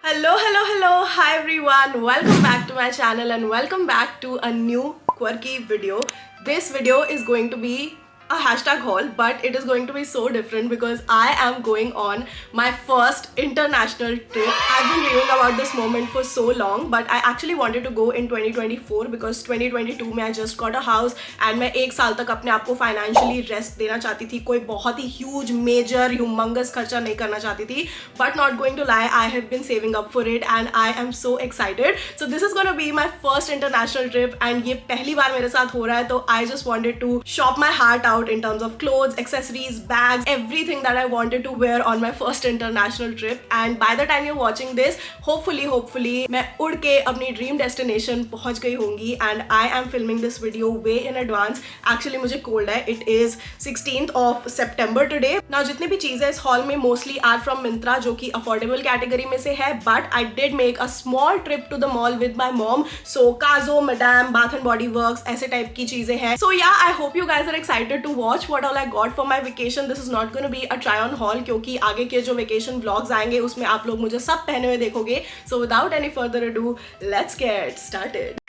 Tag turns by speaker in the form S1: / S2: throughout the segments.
S1: Hello, hello, hello. Hi everyone. Welcome back to my channel and welcome back to a new quirky video. This video is going to be a hashtag haul, but it is going to be so different because I am going on my first international trip. I've been dreaming about this moment for so long, but I actually wanted to go in 2024 because 2022 में I just got a house and मैं एक साल तक अपने आप को financially rest देना चाहती थी. कोई बहुत ही ह्यूज मेजर ह्यूमंगस खर्चा नहीं करना चाहती थी. But not going to lie, I have been saving up for it and I am so excited. So this is gonna be my first international trip and ये पहली बार मेरे साथ हो रहा है, तो I just wanted to shop my heart out in terms of clothes, accessories, bags, everything that I wanted to wear on my first international trip. And by the time you're watching this, hopefully मैं उड़ के अपनी dream destination पहुंच गई होंगी. And I am filming this video way in advance. Actually मुझे cold है. It is 16th of September today. Now जितनी भी चीज़ें इस haul में mostly are from Myntra, जो कि affordable category में से है. But I did make a small trip to the mall with my mom. So Kazo, Madame, Bath and Body Works, ऐसे टाइप की चीज़ें हैं. So yeah, I hope you guys are excited to watch what all I got for my vacation. This is not going to be a try on haul क्योंकि आगे के जो vacation vlogs आएंगे उसमें आप लोग मुझे सब पहने हुए देखोगे. So without any further ado, let's get started.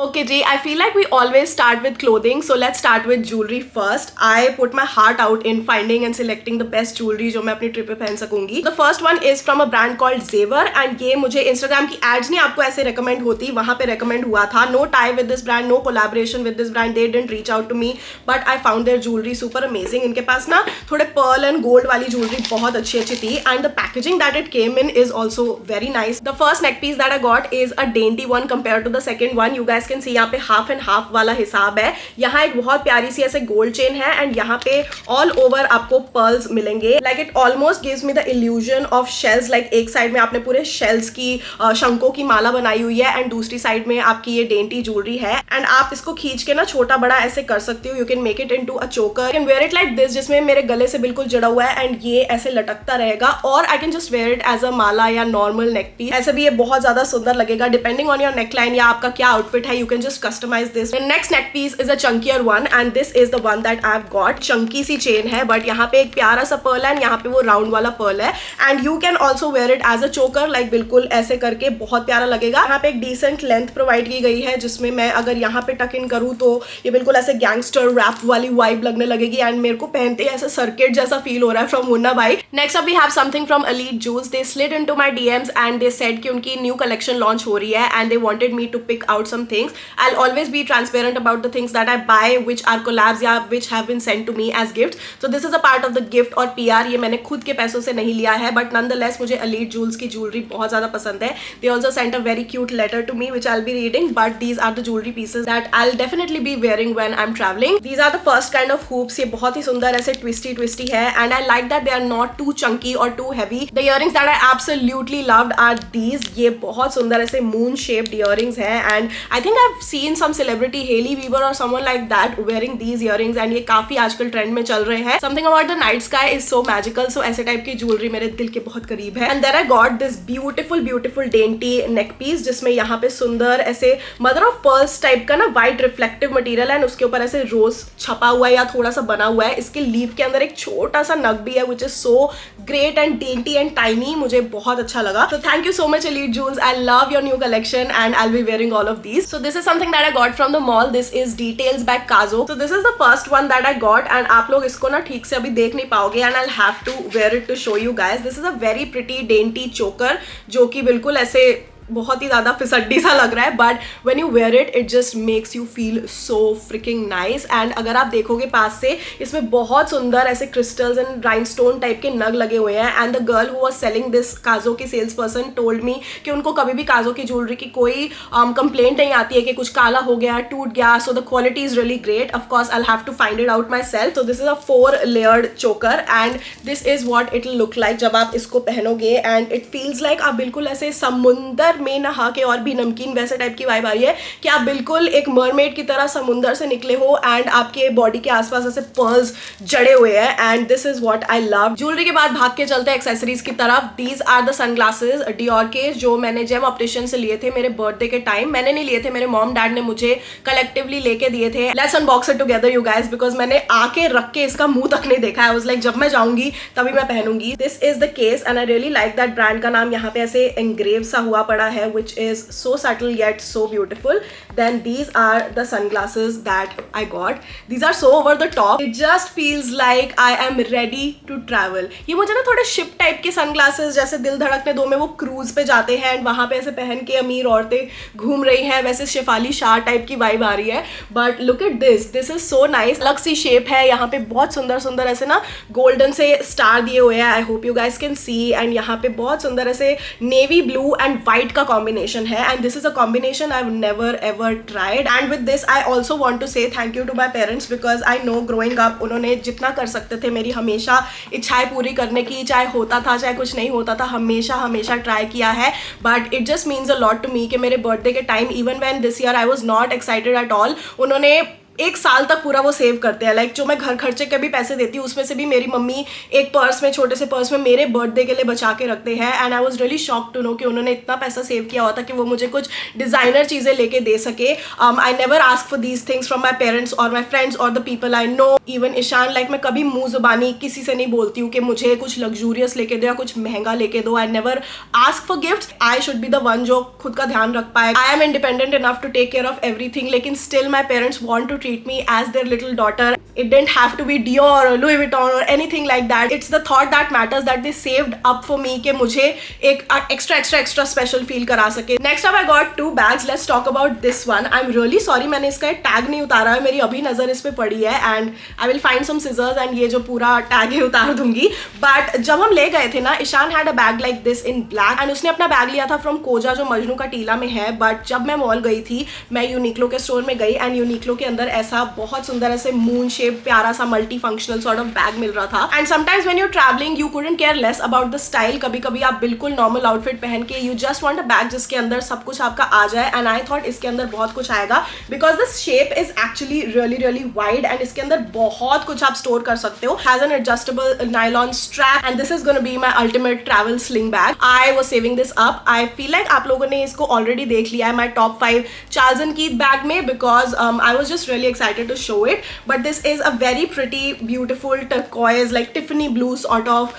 S1: Okay G, I feel like we always start with clothing, so let's start with jewelry first. I put my heart out in finding and selecting the best jewelry जो मैं अपनी trip पे पहन सकूंगी. The first one is from a brand called Zever and ये मुझे Instagram की ads नहीं आपको ऐसे recommend होती, वहाँ पे recommend हुआ था. No tie with this brand, no collaboration with this brand, they didn't reach out to me, but I found their jewelry super amazing. इनके पास ना थोड़े pearl and gold वाली jewelry बहुत अच्छी थी and the packaging that it came in is also very nice. The first neck piece that I got is a dainty one compared to the second one. You guys can see यहाँ पे half and half वाला हिसाब है. यहाँ एक बहुत प्यारी सी ऐसे गोल्ड चेन है एंड यहाँ पे ऑल ओवर आपको पर्ल्स मिलेंगे. Like it almost gives me the illusion of shells. Like एक साइड में आपने पूरे शेल्स की शंकों की माला बनाई हुई है एंड दूसरी साइड में आपकी ये डेंटी ज्वेलरी है एंड आप इसको खींच के ना छोटा बड़ा ऐसे कर सकते हो. You can make it into a choker. You can wear it like this जिसमें मेरे गले से बिल्कुल जड़ा हुआ है एंड ये ऐसे लटकता रहेगा, और I can just wear it as a mala या नॉर्मल नेक पीस. ऐसे भी ये बहुत ज्यादा सुंदर लगेगा डिपेंडिंग ऑन योर नेकलाइन या आपका क्या आउटफिट है. You can just customize this. The next neck piece is a chunkier one and this is the one that I've got. Chunky सी chain है but यहाँ पे एक प्यारा सा pearl है and यहाँ पे वो round वाला pearl है and you can also wear it as a choker, like बिल्कुल ऐसे करके बहुत प्यारा लगेगा. यहाँ पे एक decent length provide की गई है जिसमें मैं अगर यहाँ पे tuck in करूँ तो ये बिल्कुल ऐसे gangster rap वाली vibe लगने लगेगी and मेरे को पहनते ही ऐसे circuit जैसा feel हो रहा है from Munna Bhai. Next up we have something from Elite Jewels. They slid into my DMs and they said कि उनकी new collection launch हो रही है and they wanted me to pick out some things. I'll always be transparent about the things that I buy which are collabs या which have been sent to me as gifts. So this is a part of the gift और PR. ये मैंने खुद के पैसों से नहीं लिया है but nonetheless मुझे Elite Jewels की jewelry बहुत ज़्यादा पसंद है. They also sent a very cute letter to me which I'll be reading, but these are the jewelry pieces that I'll definitely be wearing when I'm traveling. These are the first kind of hoops. ये बहुत ही सुंदर ऐसे twisty है and I like that they are not too chunky or too heavy. The earrings that I absolutely loved are these. ये बहुत सुंदर ऐसे moon shaped earrings है and I think I've seen some celebrity Hailey Bieber or someone like that wearing these earrings and ये काफी आजकल trend में चल रहे हैं. Something about the night sky is so magical, so ऐसे टाइप की ज्वेलरी मेरे दिल के बहुत करीब है. And then I got this beautiful dainty neck piece जिसमें यहाँ पे सुंदर ऐसे mother of pearls टाइप का ना white reflective material है और उसके ऊपर ऐसे रोज छपा हुआ है या थोड़ा सा बना हुआ है. इसके लीफ के अंदर एक छोटा सा नग भी है which is so great and dainty and tiny. मुझे बहुत अच्छा लगा. So thank you so much Elite Jewels. I love your new collection and I'll be wearing all of these. So this is something that I got from the mall. This is Details by Kazo. So this is the first one that I got and आप लोग इसको ना ठीक से अभी देख नहीं पाओगे and I'll have to wear it to show you guys. This is a very pretty dainty choker जो कि बिल्कुल ऐसे बहुत ही ज़्यादा फिसड्डी सा लग रहा है but when you wear it it just makes you feel so freaking nice. And अगर आप देखोगे पास से इसमें बहुत सुंदर ऐसे क्रिस्टल्स एंड राइनस्टोन टाइप के नग लगे हुए हैं and the girl who was selling this काजो की सेल्स पर्सन टोल्ड मी कि उनको कभी भी काजो की ज्वेलरी की कोई कंप्लेंट नहीं आती है कि कुछ काला हो गया, टूट गया. So the quality is really great. Of course I will have to find it out myself. So this is a 4 layered choker and this is what it will look like जब आप इसको पहनोगे and it feels like आप बिल्कुल ऐसे समुंदर बार में नहा के और भी नमकीन वैसे टाइप की वाइब आ रही है कि आप बिल्कुल एक मरमेड की तरह समुंदर से निकले हो एंड आपके बॉडी के आसपास ऐसे पर्ल्स जड़े हुए हैं and this is what I love. Jewellery के बाद भाग के चलते हैं एक्सेसरीज की तरफ। These are the sunglasses Dior के, जो मैंने जेम ऑप्टिशियन से लिए थे मेरे बर्थडे के टाइम। मैंने नहीं लिए थे, मेरे मॉम डैड ने मुझे कलेक्टिवली लेके दिए थे। Let's unbox it together you guys, because मैंने आके रख के इसका मुंह तक नहीं देखा है। आई वाज लाइक जब मैं जाऊंगी तभी मैं पहनूंगी। This is the case and I really like that brand का नाम यहाँ पे ऐसे एंग्रेव सा हुआ पड़ा है, which is so subtle yet so beautiful. Then these are the sunglasses that I got. These are so over the top, it just feels like I am ready to travel. ये मुझे ना थोड़े ship type के sunglasses, जैसे दिल धड़कने दो में वो क्रूज पे जाते हैं एंड वहां पे ऐसे पहन के अमीर औरतें घूम रही हैं, वैसे शेफाली शाह टाइप की वाइब आ रही है। But look at this is so nice. अलग सी शेप है, यहाँ पे बहुत सुंदर सुंदर ऐसे ना गोल्डन से स्टार दिए हुए हैं। I hope you guys can see. And यहाँ पे बहुत सुंदर ऐसे नेवी ब्लू एंड व्हाइट का कॉम्बिनेशन है and this is a combination I have never ever tried. And with this I also want to say thank you to my parents, because I know growing up उन्होंने जितना कर सकते थे मेरी हमेशा इच्छाएं पूरी करने की, चाहे होता था चाहे कुछ नहीं होता था, हमेशा हमेशा ट्राई किया है। But it just means a lot to me कि मेरे बर्थडे के time even when this year I was not excited at all, उन्होंने एक साल तक पूरा वो सेव करते हैं। लाइक जो मैं घर खर्चे के भी पैसे देती हूँ उसमें से भी मेरी मम्मी एक पर्स में, छोटे से पर्स में मेरे बर्थडे के लिए बचा के रखते हैं। And I was really shocked to know कि उन्होंने इतना पैसा सेव किया हुआ था कि वो मुझे कुछ डिजाइनर चीजें लेके दे सके। I never ask for these things from my parents और माई फ्रेंड्स और the people I know. Even Ishan, like मैं कभी मुंह जुबानी किसी से नहीं बोलती हूँ कि मुझे कुछ लग्जूरियस लेके दो या कुछ महंगा लेके दो। I never ask for gift. I should be the one जो खुद का ध्यान रख पाए। I am independent enough to take care of everything, लेकिन still my parents want to treat me as their little daughter. It didn't have to be Dior or Louis Vuitton or anything like that. It's the thought that matters, that they saved up for me कि मुझे एक extra special feel करा सके। Next up I got 2 bags. Let's talk about this one. I'm really sorry मैंने इसका tag नहीं उतारा है, मेरी अभी नजर इस पे पड़ी है and I will find some scissors and ये जो पूरा tag है उतार दूंगी। But जब हम ले गए थे ना, Ishan had a bag like this in black and उसने अपना बैग लिया था from कोजा जो मजनू का टीला में है। But जब मैं मॉल गई थी, मैं यूनिक्लो के स्टोर में गई एंड यूनिक्लो के अंदर ऐसा बहुत सुंदर ऐसे मून शेप प्यारा सा multi functional sort of bag मिल रहा था। And sometimes when you travelling you couldn't care less about the style. कभी कभी आप बिल्कुल नॉर्मल आउटफिट पहन के you just want a bag जिसके अंदर सब कुछ आपका आ जाए। एंड आई थॉट इसके अंदर बहुत कुछ आएगा because the shape is actually really wide and इसके अंदर बहुत कुछ आप स्टोर कर सकते हो। Has an adjustable nylon strap and this is gonna be my ultimate travel sling bag. I was saving this up. I feel like आप लोगों ने इसको ऑलरेडी देख लिया है my top 5 Charles and Keith bag में, because I was just really excited to show it. But this is a very pretty, beautiful turquoise, like Tiffany blue sort of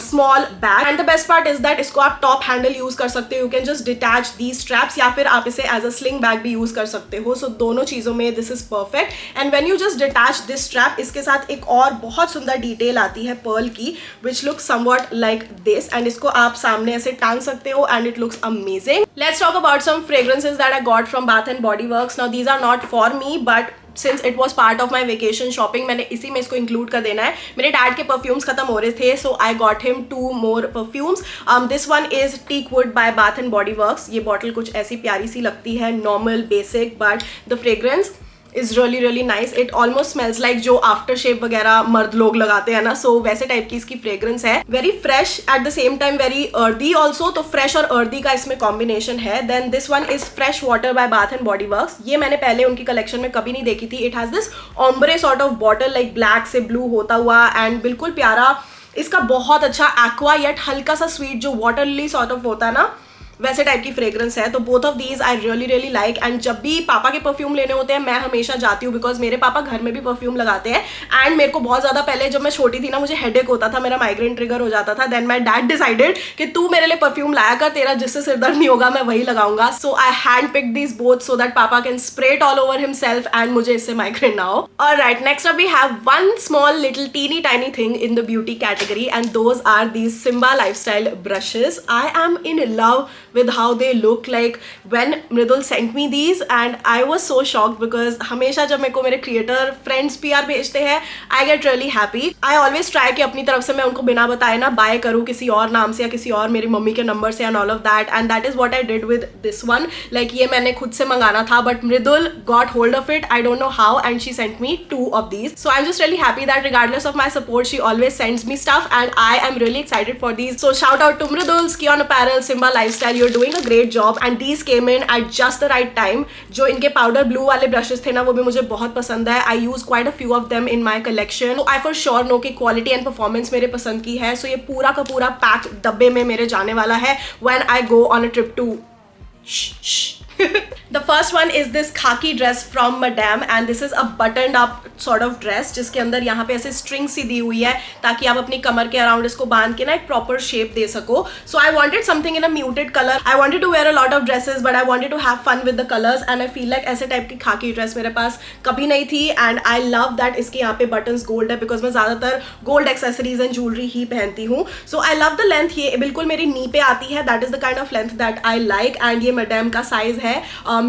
S1: small bag. And the best part is that इसको आप top handle use कर सकते हो. You can just detach these straps या फिर आप इसे as a sling bag भी use कर सकते हो. So दोनों चीज़ों में this is perfect. And when you just detach this strap, इसके साथ एक और बहुत सुंदर detail आती है pearl की, which looks somewhat like this. And इसको आप सामने ऐसे टांग सकते हो and it looks amazing. Let's talk about some fragrances that I got from Bath and Body Works. Now these are not for me, but since it was part of my vacation shopping मैंने इसी में इसको include कर देना है। मेरे dad के perfumes खत्म हो रहे थे, so I got him 2 more perfumes. This one is teakwood by Bath and Body Works. ये बॉटल कुछ ऐसी प्यारी सी लगती है, normal basic, but the fragrance is really nice. It almost smells like जो आफ्टर शेव वगैरह मर्द लोग लगाते हैं ना, सो वैसे टाइप की इसकी फ्रेग्रेंस है। Very fresh at the same time very earthy also, तो फ्रेश और अर्दी का इसमें कॉम्बिनेशन है। Then this one is fresh water by Bath and Body Works. ये मैंने पहले उनकी कलेक्शन में कभी नहीं देखी थी। It has this ombre sort of bottle, like black से ब्लू होता हुआ एंड बिल्कुल प्यारा। इसका बहुत अच्छा एक्वा येट हल्का सा स्वीट जो वाटर लिली सॉर्ट ऑफ होता है ना, वैसे टाइप की फ्रेग्रेंस है। तो both of these I really like. And जब भी पापा के परफ्यूम लेने होते हैं मैं हमेशा जाती हूँ, बिकॉज मेरे पापा घर में भी परफ्यूम लगाते हैं। एंड मेरे को बहुत ज्यादा पहले जब मैं छोटी थी ना, मुझे हेडेक होता था, मेरा माइग्रेन ट्रिगर हो जाता था। देन माई डैड डिसाइडेड कि तू मेरे लिए परफ्यूम लाया कर, तेरा जिससे सिरदर्द नहीं होगा मैं वही लगाऊंगा। So I hand pick these both so that पापा can spray it all over himself and मुझे इससे माइग्रेन ना हो। Alright, next up we have one small little teeny tiny thing in the beauty category and those are these Simba lifestyle brushes. I am in love with how they look. Like when Mridul sent me these and I was so shocked because हमेशा जब मेरे को मेरे creator friends PR भेजते हैं I get really happy. I always try कि अपनी तरफ से मैं उनको बिना बताए ना बाय करूँ किसी और नाम से या किसी और मेरी मम्मी के नंबर से and all of that, and that is what I did with this one. Like ये मैंने खुद से मंगाना था but Mridul got hold of it, I don't know how, and she sent me 2 of these. So I'm just really happy that regardless of my support she always sends me stuff and I am really excited for these. So shout out to Mridul, Skion Apparel, Simba Lifestyle. you're doing a great job and these came in at just the right time. जो इनके powder blue वाले brushes थे ना वो भी मुझे बहुत पसंद है. I use quite a few of them in my collection. So I for sure know कि quality and performance मेरे पसंद की है. So ये पूरा का पूरा पैक डब्बे में मेरे जाने वाला है when I go on a trip to The first one is this khaki dress from Madame and this is a buttoned up sort of dress जिसके अंदर यहाँ पे ऐसे स्ट्रिंग सी दी हुई है ताकि आप अपनी कमर के अराउंड इसको बांध के ना एक प्रॉपर शेप दे सको. So I wanted something in a muted color. I wanted to wear a lot of dresses but I wanted to have fun with the colors and I feel like ऐसे type की खाकी dress मेरे पास कभी नहीं थी and I love that इसके यहाँ पे बटन्स गोल्ड है because मैं ज़्यादातर गोल्ड एक्सेसरीज एंड ज्वेलरी ही पहनती हूँ. So I love the length. ये बिल्कुल मेरी नी पे आती है. That is the kind of length that I like and ये Madame का साइज है.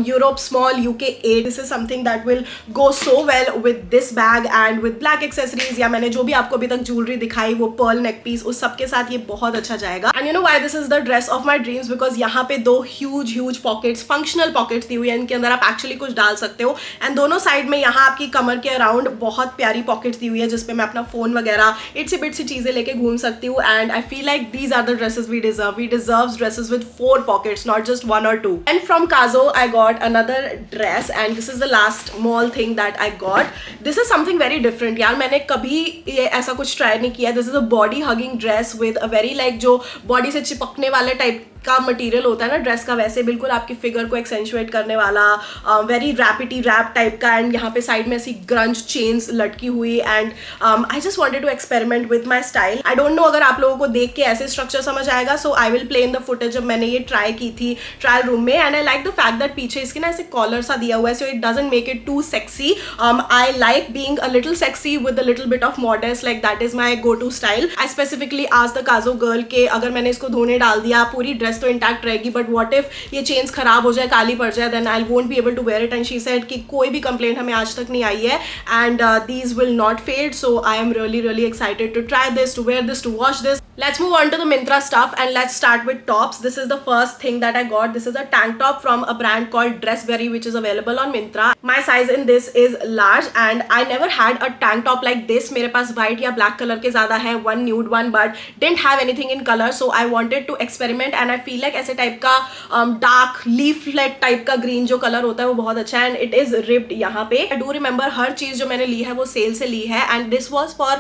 S1: Europe small, UK 8. This is something that will go so well with this bag and with black accessories. या मैंने जो भी आपको अभी तक ज्वेलरी दिखाई वो pearl neck piece उस सब के साथ ये बहुत अच्छा जाएगा. And you know why this is the dress of my dreams because यहाँ पे दो huge pockets, functional pockets दी हुई है. इनके अंदर आप actually कुछ डाल सकते हो and दोनों साइड में यहाँ आपकी कमर के अराउंड बहुत प्यारी pockets दी हुई है जिसपे मैं अपना फोन वगैरह इट्सी बिट्सी चीजें लेके घूम सकती हूँ. And I feel like these are the dresses we deserve. We deserve dresses with 4 pockets, not just 1 or 2. And from Kazo I got another dress and this is the last small thing that I got. This is something very different यार. मैंने कभी ये ऐसा कुछ try नहीं किया. This is a body hugging dress with a very like जो body से चिपकने वाले टाइप का मटेरियल होता है ना ड्रेस का वैसे बिल्कुल आपकी फिगर को एक्सेंचुएट करने वाला वेरी रैपिटी रैप टाइप का एंड यहाँ पे साइड में ऐसी ग्रंच चेन्स लटकी हुई and I just wanted to experiment with my style. I don't know अगर आप लोगों को देख के ऐसे स्ट्रक्चर समझ आएगा so I will play in the footage जब मैंने ये ट्राई की थी ट्रायल रूम में. And I like the fact that पीछे इसके ना ऐसे कॉलर सा दिया हुआ है so it doesn't make it too sexy. I like being a little sexy with a little bit of modders like that is my go to style. I specifically asked the Kazo girl के अगर मैंने इसको धोने डाल दिया पूरी dress तो intact रहेगी बट व्हाट इफ ये चेन्स खराब हो जाए काली पड़ जाए then I won't be able to wear it. And she said कि कोई भी कंप्लेंट हमें आज तक नहीं आई है and these will not fade. So I am really excited to try this, to wear this, to wash this. Let's move on to the Myntra stuff and let's start with tops. This is the first thing that I got. This is a tank top from a brand called Dressberry which is available on Myntra. My size in this is large and I never had a tank top like this. मेरे पास white या black color के ज़्यादा है, one nude one but didn't have anything in color so I wanted to experiment and I feel like ऐसे type का dark leaflet type का green जो color होता है वो बहुत अच्छा है and it is ribbed यहाँ पे. I do remember हर चीज़ जो मैंने ली है वो सेल से ली है and this was for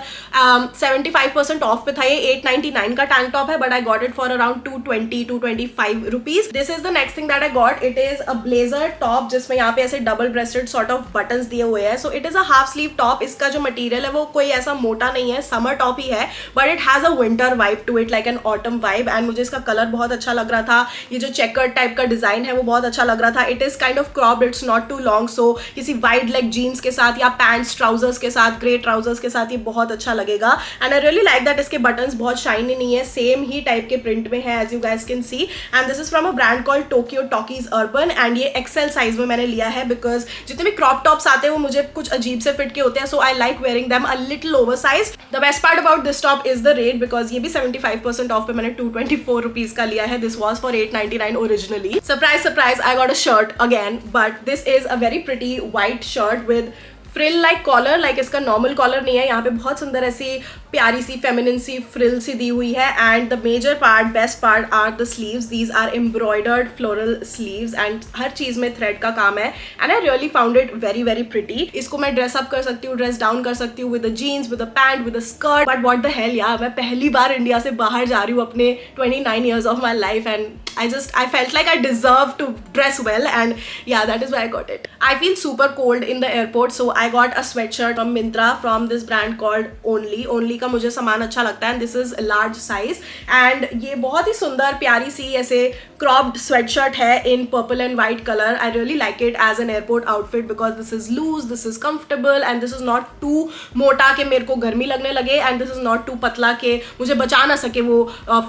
S1: 75% off पे था. ये 899 का टैंक टॉप है but I got it for around 225 rupees. This is the next thing that I got. It is a blazer top जिसमें यहाँ पे ऐसे double rested sort of buttons दिए हुए हैं. So it is a half sleeve top. इसका जो material है वो कोई ऐसा मोटा नहीं है, समर टॉप ही है but it has a winter vibe to it like an autumn vibe and मुझे इसका कलर बहुत अच्छा लग रहा था. ये जो चेकर्ड टाइप का डिजाइन है वो बहुत अच्छा लग रहा था. It is kind of cropped, it's not too long so किसी वाइड लेग जीन्स के साथ या पैंट्स ट्राउजर्स के साथ ग्रे ट्राउजर्स के साथ ये बहुत अच्छा लगेगा. And I really like that इसके बटन्स बहुत शाइनी नहीं है, सेम ही टाइप के प्रिंट में है as you guys can see. And this is from a brand called Tokyo Talkies Urban and ये एक्सेल साइज में मैंने लिया है बिकॉज जितने भी क्रॉप टॉप्स आते हैं वो मुझे कुछ अजीब से फिट के होते हैं so I like wearing them a little oversize. The best part about this top is the rate because ये भी 75% ऑफ पे मैंने 224 रुपीज का लिया है. This was for 899 originally. Surprise I got a shirt again but this is a very pretty white shirt with frill like collar. Like इसका normal collar नहीं है, यहाँ पे बहुत सुंदर ऐसी प्यारी सी फेमिनिन सी फ्रिल सी दी हुई है and the major part best part are the sleeves. These are embroidered floral sleeves and हर चीज में थ्रेड का काम है and I really found it very pretty. इसको मैं ड्रेस अप कर सकती हूँ, ड्रेस डाउन कर सकती हूँ with a jeans, with a pant, with a skirt. But what the hell यार, मैं पहली बार इंडिया से बाहर जा रही हूँ अपने 29 years of my life and I felt like I deserve to dress well and yeah, that is why I got it. I feel super cold in the airport so I got a sweatshirt from Myntra from this brand called Only का मुझे सामान अच्छा लगता है and this is large size and ये बहुत ही सुंदर प्यारी सी ऐसे cropped sweatshirt है in purple and white color. I really like it as an airport outfit because this is loose, this is comfortable and this is not too मोटा के मेरे को गर्मी लगने लगे and this is not too पतला के मुझे बचा ना सके वो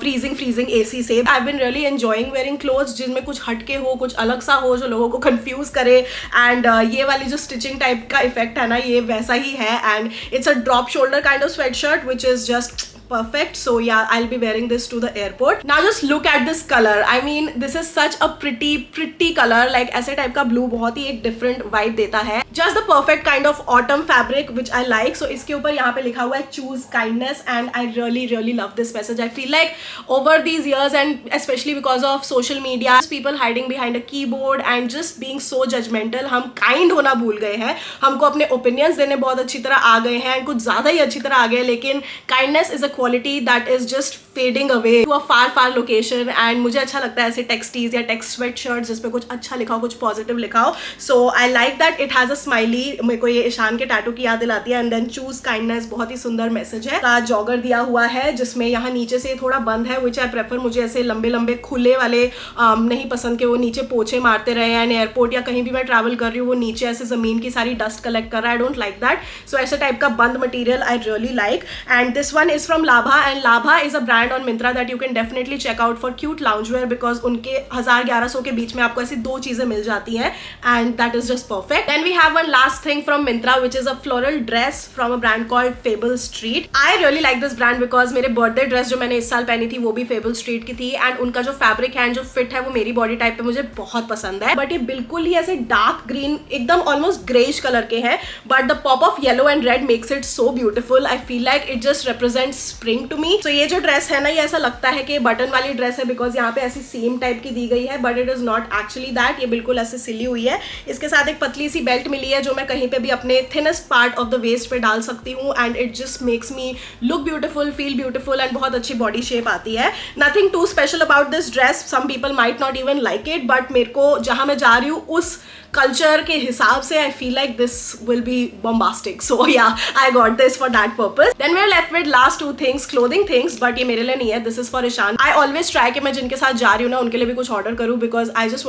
S1: freezing AC से. I've been really enjoying wearing clothes जिनमें कुछ हटके हो, कुछ अलग सा हो जो लोगों को confuse करे and ये वाली जो stitching type का effect है ना ये वैसा ही है and it's a drop shoulder kind of sweatshirt which is just perfect. So yeah, I'll be wearing this to the airport. Now just look at this color. I mean, this is such a pretty color. Like ऐसे type का blue बहुत ही एक different vibe देता है. Just the perfect kind of autumn fabric which I like. So इसके ऊपर यहाँ पे लिखा हुआ है choose kindness, and I really love this message. I feel like over these years, and especially because of social media, people hiding behind a keyboard and just being so judgmental, हम kind होना भूल गए हैं. हमको अपने opinions देने बहुत अच्छी तरह आ गए हैं, and कुछ ज़्यादा ही अच्छी तरह आ गए. लेकिन kindness is a quality that is just fading away to a far location. And मुझे अच्छा लगता है ऐसे texties या text sweatshirts जिसपे कुछ अच्छा लिखा हो, कुछ positive लिखा हो. So I like that it has a smiley. मेरे को ये ईशान के टैटू की याद दिलाती है. And then choose kindness, बहुत ही सुंदर मैसेज है. जॉगर दिया हुआ है जिसमें यहाँ नीचे से थोड़ा बंद है, which I prefer. मुझे ऐसे लंबे खुले वाले नहीं पसंद के वो नीचे पोछे मारते रहे. एंड एयरपोर्ट या कहीं भी मैं ट्रैवल कर रही हूँ वो नीचे ऐसे जमीन की सारी डस्ट कलेक्ट कर रहा है. I don't like that. So ऐसे टाइप का बंद material I really like. And this one is from Labha, and Labha is a brand on Myntra that you can definitely check out for cute lounge wear, because उनके 1000-1100 के बीच में आपको ऐसी 2 चीजें मिल जाती हैं, and that is just perfect. Then we have one last thing from Myntra which is a floral dress from a brand called Fable Street. I really like this brand because मेरे बर्थडे ड्रेस जो मैंने इस साल पहनी थी वो भी fable street की थी, एंड उनका जो फैब्रिक है एंड जो फिट है वो मेरी बॉडी टाइप पे मुझे बहुत पसंद है. बट ये बिल्कुल ही ऐसे डार्क ग्रीन, एकदम ऑलमोस्ट ग्रेइश कलर के हैं, but the pop of yellow and red makes it so beautiful. I feel like it just represent spring to me. So ये जो ड्रेस है ना, ये ऐसा लगता है कि बटन वाली ड्रेस है बिकॉज यहाँ पे ऐसी सेम टाइप की दी गई है, but it is not actually that. ये बिल्कुल ऐसे सिली हुई है. इसके साथ एक पतली सी बेल्ट मिली है जो मैं कहीं पे भी अपने thinnest part of the waist पे डाल सकती हूँ, and it just makes me look beautiful, feel beautiful, and बहुत अच्छी बॉडी शेप आती है. Nothing too special about this dress. Some people might not even like it, but मेरे को जहाँ मैं जा रही हूँ उस कल्चर के हिसाब से I feel like this will be bombastic. So yeah, I got this for that purpose. Then we are left with last 2 things, clothing things, but ये मेरे लिए नहीं है. This is for Ishaan. I always try कि मैं जिनके साथ जा रही हूँ ना उनके लिए भी कुछ ऑर्डर करूँ, because I just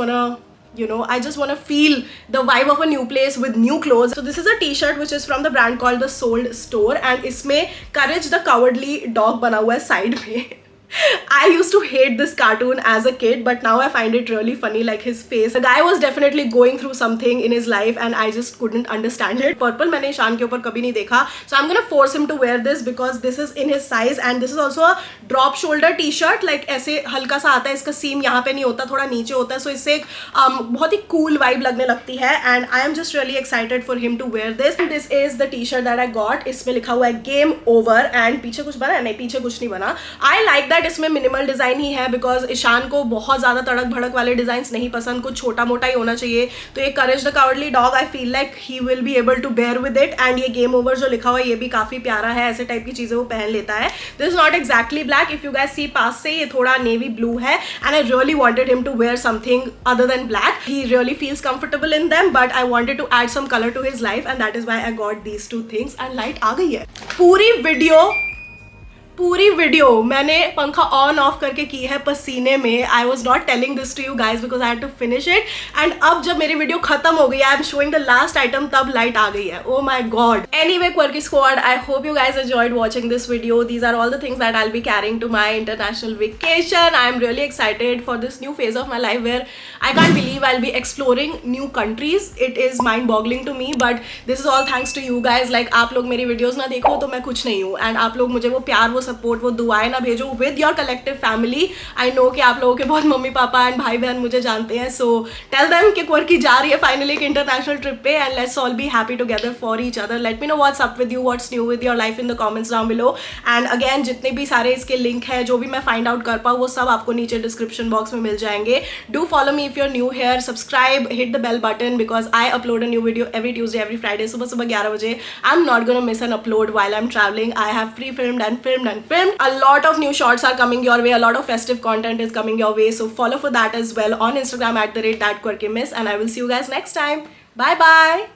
S1: I just want to feel the vibe of a new place with new clothes. So this is a t-shirt which is from the brand called The Sold Store, and इसमें Courage the Cowardly Dog बना हुआ है side में. I used to hate this cartoon as a kid, but now I find it really funny, like his face. The guy was definitely going through something in his life and I just couldn't understand it. Purple मैंने ईशान के ऊपर कभी नहीं देखा, so I'm gonna force him to wear this because this is in his size, and this is also a drop shoulder t-shirt. Like ऐसे हल्का सा आता है, इसका सीम यहाँ पे नहीं होता, थोड़ा नीचे होता है, so इससे एक बहुत ही cool vibe लगने लगती है, and I am just really excited for him to wear this. And this is the t-shirt that I got. इसमें लिखा हुआ है Game Over, and पीछे कुछ बना है? नहीं, पीछे कुछ नहीं बना. I like that इसमें मिनिमल डिजाइन ही है बिकॉज ईशान को बहुत ज्यादा तड़क भड़क वाले डिजाइन नहीं पसंद, कुछ छोटा मोटा ही होना चाहिए. तो ये courage the cowardly dog, I feel like he will be able to bear with it. And ये गेम ओवर जो लिखा हुआ है ये भी काफी प्यारा है, ऐसे टाइप की चीजें वो पहन लेता है. This is not exactly black, if you guys see पास से ये थोड़ा नेवी ब्लू है, and I really wanted him to wear something other than black. He really feels comfortable in them, but I wanted to add some colour to his life, and that is why I got these 2 things. And light आ गई है. पूरी video मैंने पंखा on off करके की है पसीने में. I was not telling this to you guys because I had to finish it, and अब जब मेरी वीडियो खत्म हो गई, I am showing the last item, तब लाइट आ गई है. Oh my god. Anyway quirky squad, I hope you guys enjoyed watching this video. These are all the things that I will be carrying to my international vacation. I am really excited for this new phase of my life where I can't believe I will be exploring new countries. It is mind boggling to me, but this is all thanks to you guys. Like आप लोग मेरी videos ना देखो तो मैं कुछ नहीं हूँ, एंड आप लोग मुझे वो प्यार, वो सपोर्ट, वो दुआएं ना भेजो with your collective family. I know कि आप लोगों के बहुत मम्मी पापा एंड भाई बहन मुझे जानते हैं, सो टेल देम कि क्वर्की जा रही है फाइनली एक इंटरनेशनल ट्रिप पे, and let's all be happy together for each other. Let me know what's up with you, what's new with your life in the comments down below. And again जितने भी सारे इसके link है, जो भी मैं find out कर पाऊँ, वो सब आपको नीचे डिस्क्रिप्शन बॉक्स में मिल जाएंगे. Do follow me if you are new here, subscribe, hit the bell button because I upload a new video every Tuesday, every Friday सुबह 11 बजे. I am not gonna miss an upload while I'm traveling. I have pre-filmed and filmed a lot of new shorts are coming your way, a lot of festive content is coming your way, so follow for that as well on Instagram @thatquirkymiss, and I will see you guys next time. Bye bye.